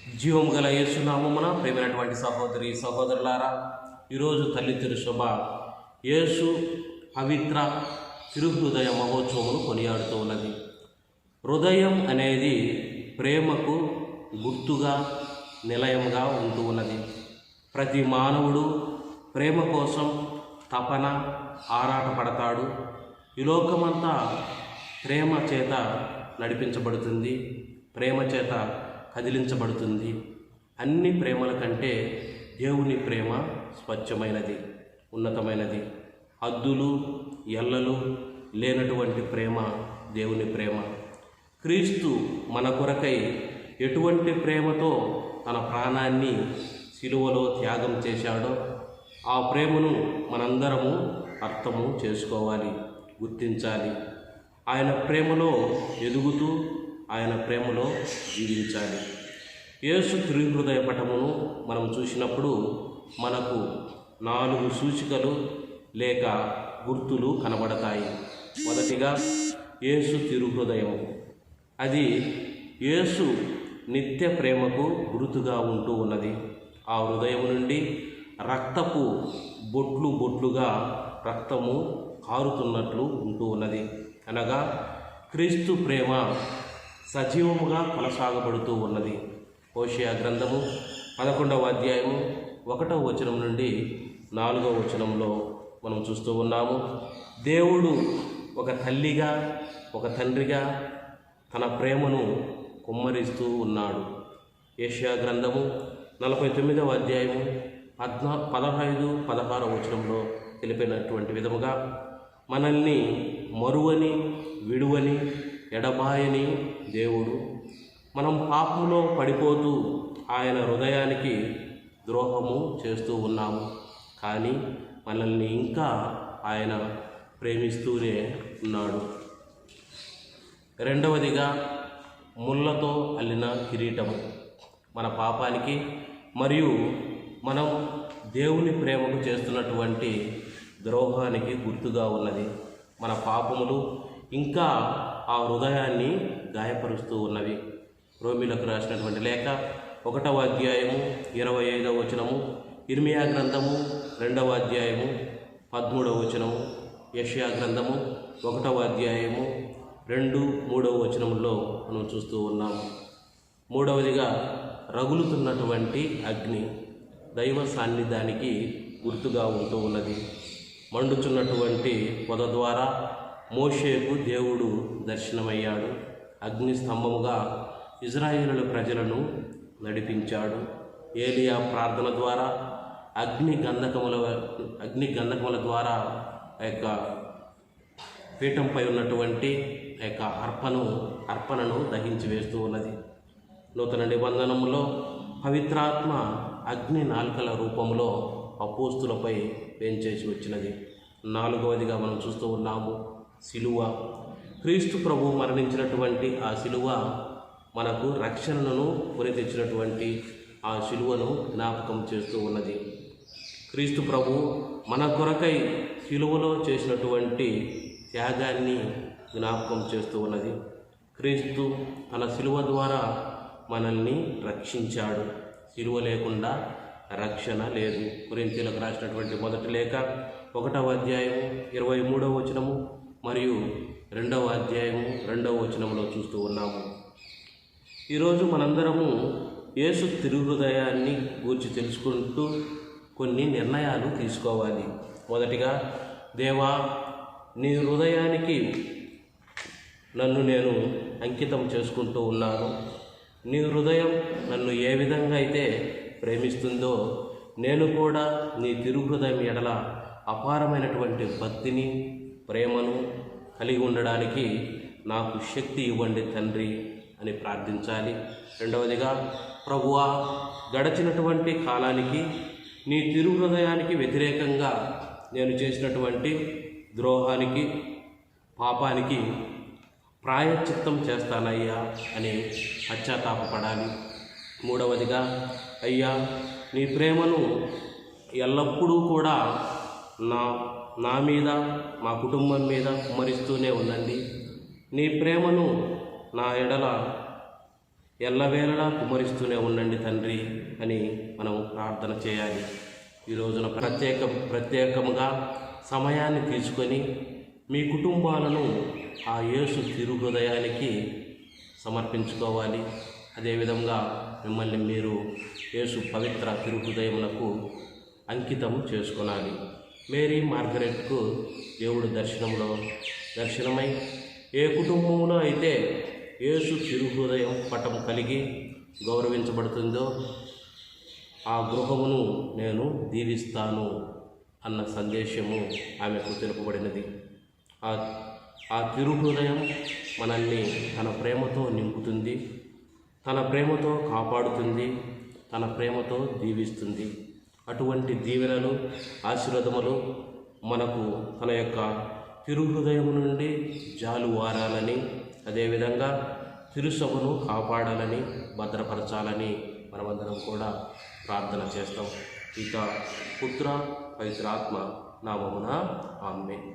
జీవము గల యేసునామమున ప్రేమైనటువంటి సహోదరి సహోదరులారా, ఈరోజు తల్లి తిరుశుభ యేసు పవిత్ర తిరుహృదయ మహోత్సవమును కొనియాడుతూ ఉన్నది. హృదయం అనేది ప్రేమకు గుర్తుగా నిలయంగా ఉంటూ ఉన్నది. ప్రతి మానవుడు ప్రేమ కోసం తపన ఆరాటపడతాడు. ఈ లోకమంతా ప్రేమ చేత నడిపించబడుతుంది, ప్రేమ చేత కదిలించబడుతుంది. అన్ని ప్రేమల కంటే దేవుని ప్రేమ స్వచ్ఛమైనది, ఉన్నతమైనది. హద్దులు ఎల్లలు లేనటువంటి ప్రేమ దేవుని ప్రేమ. క్రీస్తు మన కొరకై ఎటువంటి ప్రేమతో తన ప్రాణాన్ని సిలువలో త్యాగం చేశాడో ఆ ప్రేమను మనందరము అర్థము చేసుకోవాలి, గుర్తించాలి. ఆయన ప్రేమలో ఎదుగుతూ ఆయన ప్రేమలో జీవించాలి. యేసు తిరుహృదయ పటమును మనం చూసినప్పుడు మనకు 4 సూచికలు లేక గుర్తులు కనబడతాయి. మొదటిగా యేసు తిరుహృదయము. అది యేసు నిత్య ప్రేమకు గుర్తుగా ఉంటూ ఉన్నది. ఆ హృదయం నుండి రక్తపు బొట్లు బొట్లుగా రక్తము కారుతున్నట్లు ఉంటూ ఉన్నది. అనగా క్రీస్తు ప్రేమ సజీవముగా కొనసాగబడుతూ ఉన్నది. హోషేయ గ్రంథము 11వ అధ్యాయము 1వ వచనం నుండి 4వ వచనంలో మనం చూస్తూ ఉన్నాము. దేవుడు ఒక తల్లిగా ఒక తండ్రిగా తన ప్రేమను కుమ్మరిస్తూ ఉన్నాడు. యెషయా గ్రంథము 49వ అధ్యాయము 15, 16వ వచనంలో తెలిపినటువంటి విధముగా మనల్ని మరువని విడువని ఎడబాయని దేవుడు, మనం పాపంలో పడిపోతూ ఆయన హృదయానికి ద్రోహము చేస్తూ ఉన్నాము. కానీ మనల్ని ఇంకా ఆయన ప్రేమిస్తూనే ఉన్నాడు. రెండవదిగా ముళ్ళతో అల్లిన కిరీటము మన పాపానికి మరియు మనం దేవుని ప్రేమకు చేస్తున్నటువంటి ద్రోహానికి గుర్తుగా ఉన్నది. మన పాపములు ఇంకా ఆ హృదయాన్ని గాయపరుస్తూ ఉన్నవి. రోమీలకు రాసినటువంటి లేఖ 1వ అధ్యాయము 25వ వచనము, ఇర్మియా గ్రంథము 2వ అధ్యాయము 13వ వచనము, యెషయా గ్రంథము 1వ అధ్యాయము 2, 3వ వచనములో మనం చూస్తూ ఉన్నాము. మూడవదిగా రగులుతున్నటువంటి అగ్ని దైవ సాన్నిధ్యానికి గుర్తుగా ఉంటూ ఉన్నది. మండుచున్నటువంటి పొద ద్వారా మోషేకు దేవుడు దర్శనమయ్యాడు. అగ్ని స్తంభముగా ఇజ్రాయేలు ప్రజలను నడిపించాడు. ఏలియా ప్రార్థన ద్వారా అగ్ని గంధకముల ద్వారా ఆ యొక్క పీఠంపై ఉన్నటువంటి ఆ యొక్క అర్పణను దహించి వేస్తూ ఉన్నది. నూతన నిబంధనములో పవిత్రాత్మ అగ్ని నాలుకల రూపంలో అపోస్తులపై వేంచేసి వచ్చినది. 4వదిగా మనం చూస్తూ ఉన్నాము సిలువ. క్రీస్తు ప్రభు మరణించినటువంటి ఆ సిలువ మనకు రక్షణను కొని తెచ్చినటువంటి ఆ సిలువను జ్ఞాపకం చేస్తూ ఉన్నది. క్రీస్తు ప్రభు మన కొరకై సిలువలో చేసినటువంటి త్యాగాన్ని జ్ఞాపకం చేస్తూ ఉన్నది. క్రీస్తు తన సిలువ ద్వారా మనల్ని రక్షించాడు. సిలువ లేకుండా రక్షణ లేదు. కొరింథీయులకు రాసినటువంటి మొదటి లేఖ 1వ అధ్యాయము 23వ వచనము మరియు 2వ అధ్యాయము 2వ వచనంలో చూస్తూ ఉన్నాము. ఈరోజు మనందరము యేసు తిరుహృదయాన్ని గూర్చి తెలుసుకుంటూ కొన్ని నిర్ణయాలు తీసుకోవాలి. మొదటిగా, దేవా, నీ హృదయానికి నన్ను నేను అంకితం చేసుకుంటూ ఉన్నాను. నీ హృదయం నన్ను ఏ విధంగా అయితే ప్రేమిస్తుందో నేను కూడా నీ తిరుహృదయం ఎడల అపారమైనటువంటి భక్తిని ప్రేమను కలిగి ఉండడానికి నాకు శక్తి ఇవ్వండి తండ్రి అని ప్రార్థించాలి. రెండవదిగా, ప్రభువా, గడిచినటువంటి కాలానికి నీ తిరుహృదయానికి వ్యతిరేకంగా నేను చేసినటువంటి ద్రోహానికి పాపానికి ప్రాయశ్చిత్తం చేస్తానయ్యా అని పశ్చాత్తాపపడాలి. మూడవదిగా, అయ్యా, నీ ప్రేమను ఎల్లప్పుడూ కూడా నా మీద మా కుటుంబం మీద కుమ్మరిస్తూనే ఉండండి. నీ ప్రేమను నా ఎడల ఎల్లవేళలా కుమరిస్తూనే ఉండండి తండ్రి అని మనం ప్రార్థన చేయాలి. ఈ రోజున ప్రత్యేకముగా సమయాన్ని తీసుకొని మీ కుటుంబాలను ఆ యేసు తిరుహృదయానికి సమర్పించుకోవాలి. అదేవిధంగా మిమ్మల్ని మీరు యేసు పవిత్ర తిరుహృదయమునకు అంకితం చేసుకొనాలి. మేరీ మార్గరెట్కు దేవుడు దర్శనమై ఏ కుటుంబంలో అయితే యేసు తిరుహృదయం పటం కలిగి గౌరవించబడుతుందో ఆ గృహమును నేను దీవిస్తాను అన్న సందేశము ఆమెకు తెలుపబడినది. ఆ తిరుహృదయం మనల్ని తన ప్రేమతో నింపుతుంది, తన ప్రేమతో కాపాడుతుంది, తన ప్రేమతో దీవిస్తుంది. అటువంటి దీవెనలు, ఆశీర్వాదములు మనకు తన యొక్క తిరుహృదయం నుండి జాలువారాలని, అదేవిధంగా తిరుసభను కాపాడాలని, భద్రపరచాలని మనమందరం కూడా ప్రార్థన చేస్తాం. పిత, పుత్ర, పవిత్రాత్మ నామమున ఆమేన్.